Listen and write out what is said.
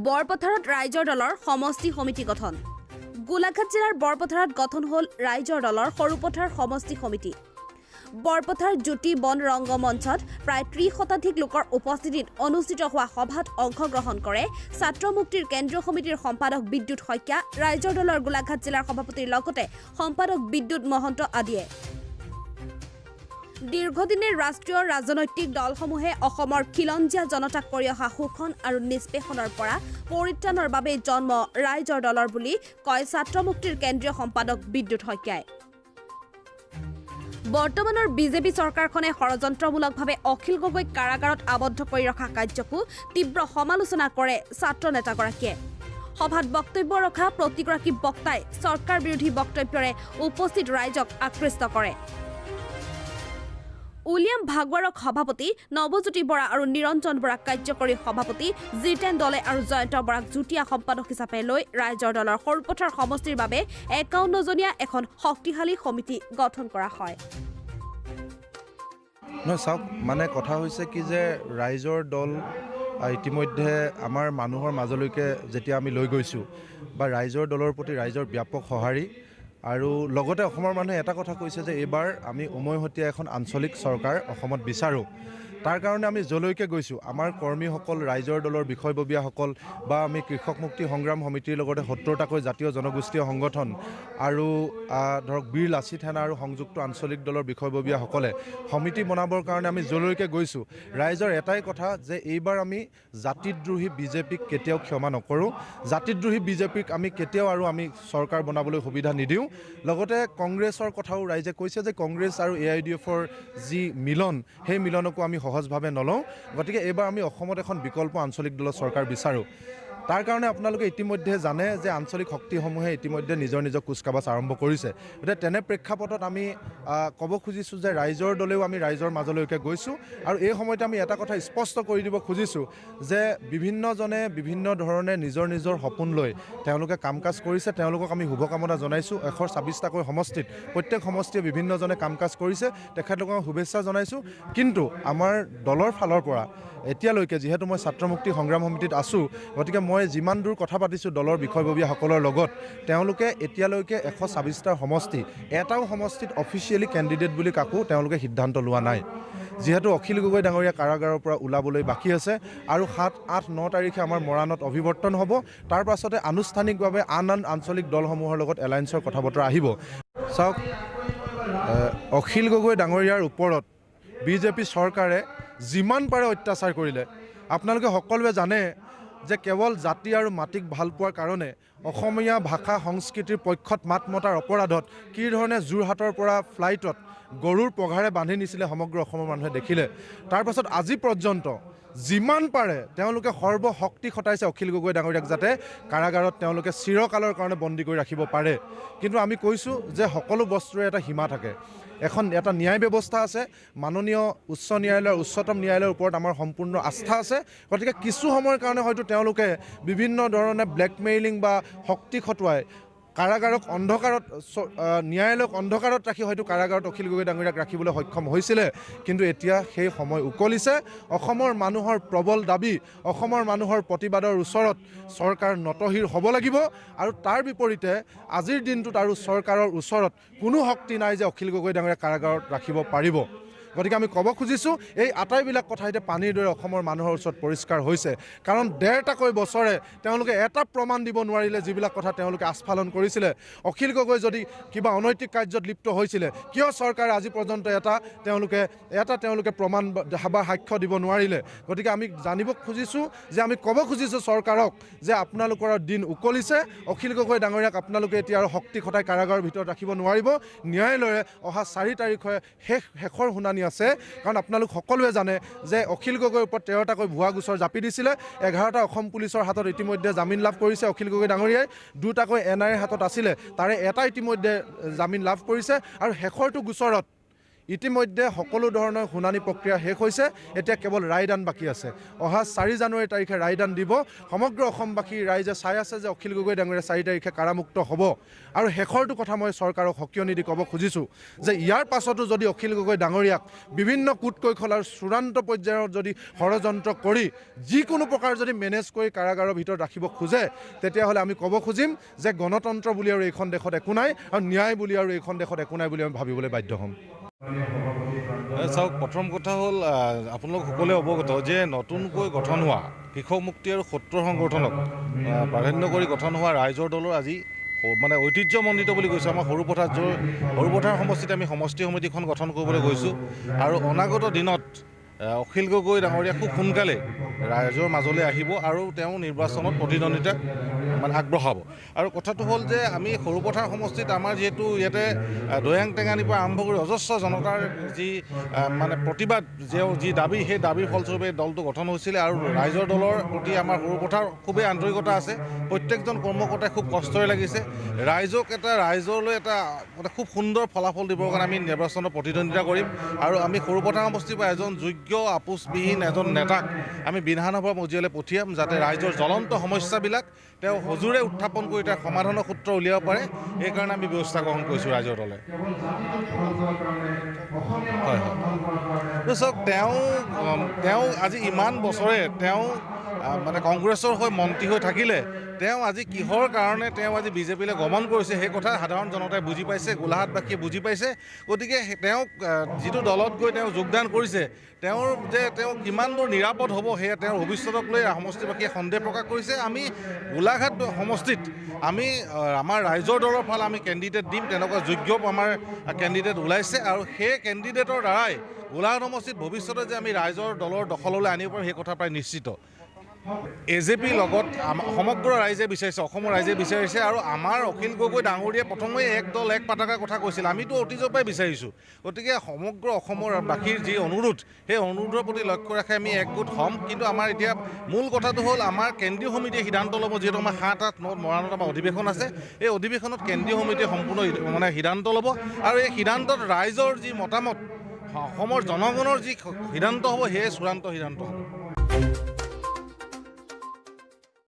বৰপথাৰত ৰাইজৰ দলৰ সমষ্টি সমিতি গঠন। গোলাঘাট জিলাৰ বৰপথাৰত গঠন হ'ল ৰাইজৰ দলৰ সৰুপথাৰ সমষ্টি সমিতি। বৰপথাৰ জ্যোতি বন ৰংগমঞ্চত প্ৰায় ৩০ শতাধিক লোকৰ উপস্থিতিত অনুষ্ঠিত হোৱা সভাত অংশগ্ৰহণ কৰে ছাত্ৰ মুক্তিৰ কেন্দ্ৰীয় সমিতিৰ সম্পাদক বিদ্যুৎ শইকীয়া, ৰাইজৰ দলৰ গোলাঘাট জিলাৰ সভাপতিৰ লগতে সম্পাদক বিদ্যুৎ মহন্ত আদিয়ে। দীৰ্ঘদিনে ৰাষ্ট্ৰীয় ৰাজনৈতিক দলসমূহে অসমৰ খিলঞ্জীয়া জনতাক কৰি অহা শোষণ আৰু নিষ্পেষণৰ পৰা পৰিত্ৰাণৰ বাবে জন্ম ৰাইজৰ দলৰ বুলি কয় ছাত্ৰ মুক্তিৰ কেন্দ্ৰীয় সম্পাদক বিদ্যুৎ শইকীয়াই। বৰ্তমানৰ বিজেপি চৰকাৰখনে ষড়যন্ত্ৰমূলকভাৱে অখিল গগৈক কাৰাগাৰত আবদ্ধ কৰি ৰখা কাৰ্যকো তীব্ৰ সমালোচনা কৰে ছাত্ৰ নেতাগৰাকীয়ে। সভাত বক্তব্য ৰখা প্ৰতিগৰাকী বক্তাই চৰকাৰ বিৰোধী বক্তব্যৰে উপস্থিত ৰাইজক আকৃষ্ট কৰে। উলিয়াম ভাগৱাৰক সভাপতি, নৱজ্যোতি বৰা আৰু নিৰঞ্জন বৰাক কাৰ্যকৰী সভাপতি, জিতেন দলে আৰু জয়ন্ত বৰাক যুটীয়া সম্পাদক হিচাপে লৈ ৰাইজৰ দলৰ সৰুপথাৰ সমষ্টিৰ বাবে ৫১জনীয়া এখন শক্তিশালী সমিতি গঠন কৰা হয়। চাওক, মানে কথা হৈছে কি যে ৰাইজৰ দল ইতিমধ্যে আমাৰ মানুহৰ মাজলৈকে যেতিয়া আমি লৈ গৈছোঁ বা ৰাইজৰ দলৰ প্ৰতি ৰাইজৰ ব্যাপক সঁহাৰি আৰু লগতে অসমৰ মানুহে এটা কথা কৈছে যে এইবাৰ আমি উমৈহতীয়া এখন আঞ্চলিক চৰকাৰ অসমত বিচাৰোঁ। তাৰ কাৰণে আমি যলৈকে গৈছোঁ আমাৰ কৰ্মীসকল, ৰাইজৰ দলৰ বিষয়ববীয়াসকল বা আমি কৃষক মুক্তি সংগ্ৰাম সমিতিৰ লগতে ৭০টাকৈ জাতীয় জনগোষ্ঠীয় সংগঠন আৰু ধৰক বীৰ লাচিত সেনা আৰু সংযুক্ত আঞ্চলিক দলৰ বিষয়ববীয়াসকলে সমিতি বনাবৰ কাৰণে আমি যলৈকে গৈছোঁ ৰাইজৰ এটাই কথা যে এইবাৰ আমি জাতিদ্ৰোহী বিজেপিক কেতিয়াও ক্ষমা নকৰোঁ। জাতিদ্ৰোহী বিজেপিক আমি কেতিয়াও আৰু আমি চৰকাৰ বনাবলৈ সুবিধা নিদিওঁ। লগতে কংগ্ৰেছৰ কথাও ৰাইজে কৈছে যে কংগ্ৰেছ আৰু AIDFৰ যি মিলন, সেই মিলনকো আমি সহজভাৱে নলওঁ। গতিকে এইবাৰ আমি অসমত এখন বিকল্প আঞ্চলিক দলৰ চৰকাৰ বিচাৰোঁ। তাৰ কাৰণে আপোনালোকে ইতিমধ্যে জানে যে আঞ্চলিক শক্তিসমূহে ইতিমধ্যে নিজৰ কুচকাৱাজ আৰম্ভ কৰিছে। গতিকে তেনে প্ৰেক্ষাপটত আমি ক'ব খুজিছোঁ যে ৰাইজৰ দলেও আমি ৰাইজৰ মাজলৈকে গৈছোঁ আৰু এই সময়তে আমি এটা কথা স্পষ্ট কৰি দিব খুজিছোঁ যে বিভিন্নজনে বিভিন্ন ধৰণে নিজৰ সপোন লৈ তেওঁলোকে কাম কাজ কৰিছে। তেওঁলোকক আমি শুভকামনা জনাইছোঁ। ১২৬টাকৈ সমষ্টিত প্ৰত্যেক সমষ্টিয়ে বিভিন্নজনে কাম কাজ কৰিছে, তেখেতলোকক শুভেচ্ছা জনাইছোঁ। কিন্তু আমাৰ দলৰ ফালৰ পৰা এতিয়ালৈকে যিহেতু মই ছাত্ৰ মুক্তি সংগ্ৰাম সমিতিত আছোঁ, গতিকে মই যিমান দূৰ কথা পাতিছোঁ দলৰ বিষয়ববীয়াসকলৰ লগত, তেওঁলোকে এতিয়ালৈকে ১২৬টাৰ সমষ্টি এটাও সমষ্টিত অফিচিয়েলি কেণ্ডিডেট বুলি কাকো তেওঁলোকে সিদ্ধান্ত লোৱা নাই। যিহেতু অখিল গগৈ ডাঙৰীয়া কাৰাগাৰৰ পৰা ওলাবলৈ বাকী আছে আৰু ৭, ৮, ৯ তাৰিখে আমাৰ মৰাণত অভিৱৰ্তন হ'ব। তাৰ পাছতে আনুষ্ঠানিকভাৱে আন আঞ্চলিক দলসমূহৰ লগত এলায়েন্সৰ কথা বতৰা আহিব। চাওক, অখিল গগৈ ডাঙৰীয়াৰ ওপৰত বিজেপি চৰকাৰে যিমান পাৰে অত্যাচাৰ কৰিলে। আপোনালোকে সকলোৱে জানে যে কেৱল জাতি আৰু মাটিক ভাল পোৱাৰ কাৰণে অসমীয়া ভাষা সংস্কৃতিৰ পক্ষত মাত মতাৰ অপৰাধত কি ধৰণে যোৰহাটৰ পৰা ফ্লাইটত গৰুৰ পঘাৰে বান্ধি নিছিলে সমগ্ৰ অসমৰ মানুহে দেখিলে। তাৰপাছত আজি পৰ্যন্ত যিমান পাৰে তেওঁলোকে সৰ্বশক্তি খটাইছে অখিল গগৈ ডাঙৰীয়াক যাতে কাৰাগাৰত তেওঁলোকে চিৰকালৰ কাৰণে বন্দী কৰি ৰাখিব পাৰে। কিন্তু আমি কৈছোঁ যে সকলো বস্তুৰে এটা সীমা থাকে। এটা ন্যায় ব্যৱস্থা আছে। মাননীয় উচ্চ ন্যায়ালয়ৰ, উচ্চতম ন্যায়ালয়ৰ ওপৰত আমাৰ সম্পূৰ্ণ আস্থা আছে। গতিকে কিছু সময়ৰ কাৰণে হয়তো তেওঁলোকে বিভিন্ন ধৰণে ব্লেকমেইলিং বা শক্তি খটুৱাই কাৰাগাৰক ন্যায়ালয়ক অন্ধকাৰত ৰাখি হয়তো কাৰাগাৰত অখিল গগৈ ডাঙৰীয়াক ৰাখিবলৈ সক্ষম হৈছিলে। কিন্তু এতিয়া সেই সময় উকলিছে। অসমৰ মানুহৰ প্ৰবল দাবী, অসমৰ মানুহৰ প্ৰতিবাদৰ ওচৰত চৰকাৰ নতশিৰ হ'ব লাগিব আৰু তাৰ বিপৰীতে আজিৰ দিনটোত আৰু চৰকাৰৰ ওচৰত কোনো শক্তি নাই যে অখিল গগৈ ডাঙৰীয়াক কাৰাগাৰত ৰাখিব পাৰিব। গতিকে আমি ক'ব খুজিছোঁ এই আটাইবিলাক কথা এতিয়া পানীৰ দৰে অসমৰ মানুহৰ ওচৰত পৰিষ্কাৰ হৈছে। কাৰণ ১.৫টাকৈ বছৰে তেওঁলোকে এটা প্ৰমাণ দিব নোৱাৰিলে যিবিলাক কথা তেওঁলোকে আস্ফালন কৰিছিলে। অখিল গগৈ যদি কিবা অনৈতিক কাৰ্যত লিপ্ত হৈছিলে, কিয় চৰকাৰে আজি পৰ্যন্ত তেওঁলোকে প্ৰমাণ বা সাক্ষ্য দিব নোৱাৰিলে? গতিকে আমি জানিব খুজিছোঁ যে আমি ক'ব খুজিছোঁ চৰকাৰক যে আপোনালোকৰ দিন উকলিছে। অখিল গগৈ ডাঙৰীয়াক আপোনালোকে এতিয়া আৰু শক্তি খটাই কাৰাগাৰৰ ভিতৰত ৰাখিব নোৱাৰিব। ন্যায়ালয়ে অহা ৪ তাৰিখে শেষৰ শুনানি আছে। কাৰণ আপোনালোক সকলোৱে জানে যে অখিল গগৈৰ ওপৰত ১৩টাকৈ ভুৱা গোচৰ জাপি দিছিলে। ১১টা অসম পুলিচৰ হাতত ইতিমধ্যে জামিন লাভ কৰিছে অখিল গগৈ ডাঙৰীয়াই। 2টাকৈ NIAৰ হাতত আছিলে, তাৰে এটা ইতিমধ্যে জামিন লাভ কৰিছে আৰু শেষৰটো গোচৰত ইতিমধ্যে সকলো ধৰণৰ শুনানি প্ৰক্ৰিয়া শেষ হৈছে এতিয়া কেৱল ৰায়দান বাকী আছে অহা 4 জানুৱাৰী তাৰিখে ৰায়দান দিব সমগ্ৰ অসমবাসী ৰাইজে চাই আছে যে অখিল গগৈ ডাঙৰীয়া 4 তাৰিখে কাৰামুক্ত হ'ব আৰু শেষৰটো কথা মই চৰকাৰক সকিয়নি দি ক'ব খুজিছোঁ যে ইয়াৰ পাছতো যদি অখিল গগৈ ডাঙৰীয়াক বিভিন্ন কূট কৌশল আৰু চূড়ান্ত পৰ্যায়ত যদি ষড়যন্ত্ৰ কৰি যিকোনো প্ৰকাৰ যদি মেনেজ কৰি কাৰাগাৰৰ ভিতৰত ৰাখিব খোজে তেতিয়াহ'লে আমি ক'ব খুজিম যে গণতন্ত্ৰ বুলি আৰু এইখন দেশত একো নাই আৰু ন্যায় বুলি আৰু এইখন দেশত একো নাই বুলি আমি ভাবিবলৈ বাধ্য হ'ম চাওক প্ৰথম কথা হ'ল আপোনালোক সকলোৱে অৱগত যে নতুনকৈ গঠন হোৱা কৃষক মুক্তি আৰু সত্তৰ সংগঠনক প্ৰাধান্য কৰি গঠন হোৱা ৰাইজৰ দলৰ আজি মানে ঐতিহ্যমণ্ডিত বুলি কৈছোঁ আমাৰ সৰুপথাৰ সমষ্টিত আমি সমষ্টি সমিতিখন গঠন কৰিবলৈ গৈছোঁ আৰু অনাগত দিনত অখিল গগৈ ডাঙৰীয়া খুব সোনকালে ৰাইজৰ মাজলৈ আহিব আৰু তেওঁ নিৰ্বাচনত প্ৰতিদ্বন্দ্বিতা মানে আগবঢ়াব আৰু কথাটো হ'ল যে আমি সৰুপথাৰ সমষ্টিত আমাৰ যিহেতু ইয়াতে দৈয়াং টেঙানীৰ পৰা আৰম্ভ কৰি অজস্ৰ জনতাৰ যি মানে প্ৰতিবাদ যি দাবী সেই দাবীৰ ফলস্বৰূপে দলটো গঠন হৈছিলে আৰু ৰাইজৰ দলৰ প্ৰতি আমাৰ সৰুপথাৰ খুবেই আন্তৰিকতা আছে প্ৰত্যেকজন কৰ্মকৰ্তাই খুব কষ্টৰে লাগিছে ৰাইজলৈ এটা মানে খুব সুন্দৰ ফলাফল দিবৰ কাৰণে আমি নিৰ্বাচনত প্ৰতিদ্বন্দ্বিতা কৰিম আৰু আমি সৰুপথাৰ সমষ্টিৰ পৰা এজন যোগ্য আপোচবিহীন এজন নেতাক আমি বিধানসভাৰ মজিয়ালৈ পঠিয়াম যাতে ৰাইজৰ জ্বলন্ত সমস্যাবিলাক তেওঁ সজোৰে উত্থাপন কৰি তাৰ সমাধানৰ সূত্ৰ উলিয়াব পাৰে সেইকাৰণে আমি ব্যৱস্থা গ্ৰহণ কৰিছোঁ ৰাইজৰ দলে হয় হয় চাওক তেওঁ আজি ইমান বছৰে তেওঁ মানে কংগ্ৰেছৰ হৈ মন্ত্ৰী হৈ থাকিলে তেওঁ আজি কিহৰ কাৰণে তেওঁ আজি বিজেপিলৈ গমন কৰিছে সেই কথা সাধাৰণ জনতাই বুজি পাইছে গোলাঘাটবাসীয়ে বুজি পাইছে গতিকে তেওঁক যিটো দলত গৈ তেওঁ যোগদান কৰিছে তেওঁ কিমান দূৰ নিৰাপদ হ'ব সেয়া তেওঁৰ ভৱিষ্যতক লৈ সমষ্টিবাসীয়ে সন্দেহ প্ৰকাশ কৰিছে আমি গোলাঘাট সমষ্টিত আমি আমাৰ ৰাইজৰ দলৰ ফালে আমি কেণ্ডিডেট দিম তেনেকুৱা যোগ্য আমাৰ কেণ্ডিডেট ওলাইছে আৰু সেই কেণ্ডিডেটৰ দ্বাৰাই গোলাঘাট সমষ্টিত ভৱিষ্যতে যে আমি ৰাইজৰ দলৰ দখললৈ আনিব পাৰিম সেই কথা প্ৰায় নিশ্চিত এজেপিৰ লগত সমগ্ৰ ৰাইজে বিচাৰিছে অসমৰ ৰাইজে বিচাৰিছে আৰু আমাৰ অখিল গগৈ ডাঙৰীয়াই প্ৰথমে এক দল এক পতাকাৰ কথা কৈছিল আমিতো অতীজৰ পৰাই বিচাৰিছোঁ গতিকে সমগ্ৰ অসমৰ বাকীৰ যি অনুৰোধ সেই অনুৰোধৰ প্ৰতি লক্ষ্য ৰাখি আমি একগোট হ'ম কিন্তু আমাৰ এতিয়া মূল কথাটো হ'ল আমাৰ কেন্দ্ৰীয় সমিতিয়ে সিদ্ধান্ত ল'ব যিহেতু আমাৰ 7-8-9 মৰাণত আমাৰ অধিৱেশন আছে এই অধিৱেশনত কেন্দ্ৰীয় সমিতিয়ে সম্পূৰ্ণ মানে সিদ্ধান্ত ল'ব আৰু এই সিদ্ধান্তত ৰাইজৰ যি মতামত অসমৰ জনগণৰ যি সিদ্ধান্ত হ'ব সেয়ে চূড়ান্ত সিদ্ধান্ত হ'ব